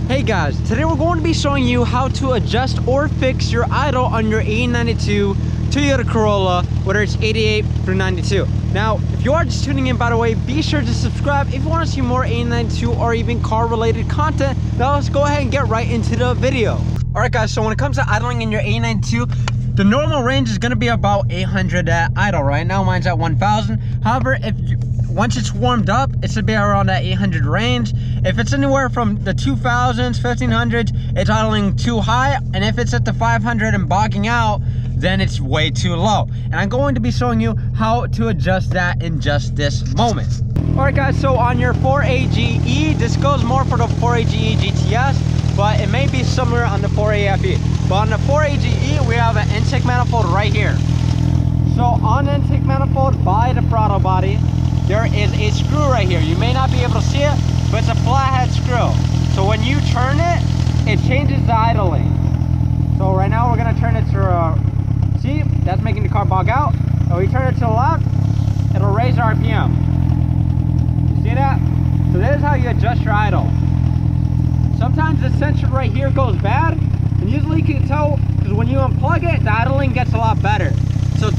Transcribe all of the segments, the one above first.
Hey guys, today we're going to be showing you how to adjust or fix your idle on your 1892 Toyota Corolla, whether it's 88 through 92. Now, if you are just tuning in, by the way, be sure to subscribe if you want to see more 1892 or even car related content. Now let's go ahead and get right into the video. Alright guys, so when it comes to idling in your 1892, the normal range is going to be about 800 at idle. Right now mine's at 1000. However, once it's warmed up, it should be around that 800 range. If it's anywhere from the 2000s, 1500s, it's idling too high. And if it's at the 500 and bogging out, then it's way too low. And I'm going to be showing you how to adjust that in just this moment. All right guys, so on your 4AGE, this goes more for the 4AGE GTS, but it may be similar on the 4AFE. But on the 4AGE, we have an intake manifold right here. So on the intake manifold by the throttle body, there is a screw right here. You may not be able to see it, but it's a flathead screw. So when you turn it, it changes the idling. So right now we're gonna turn it to, see, that's making the car bog out. And we turn it to the left, it'll raise the RPM. You see that? So this is how you adjust your idle. Sometimes the sensor right here goes bad, and usually you can tell, because when you unplug it, the idling gets a lot better. So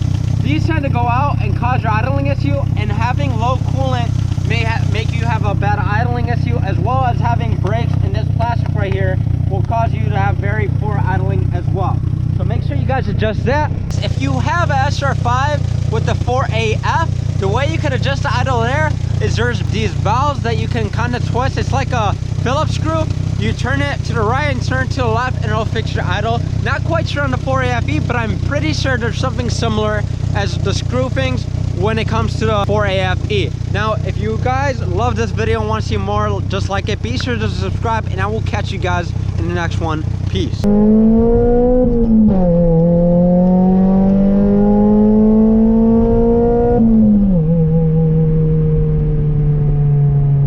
these tend to go out and cause your idling issue, and having low coolant may make you have a bad idling issue, as well as having brakes in this plastic right here will cause you to have very poor idling as well. So make sure you guys adjust that. If you have a SR5 with the 4AF, the way you can adjust the idle there is there's these valves that you can kind of twist. It's like a Phillips screw. You turn it to the right and turn to the left and it'll fix your idle. Not quite sure on the 4AFE, but I'm pretty sure there's something similar as the screw things when it comes to the 4AFE. Now, if you guys love this video and want to see more just like it, be sure to subscribe, and I will catch you guys in the next one. Peace.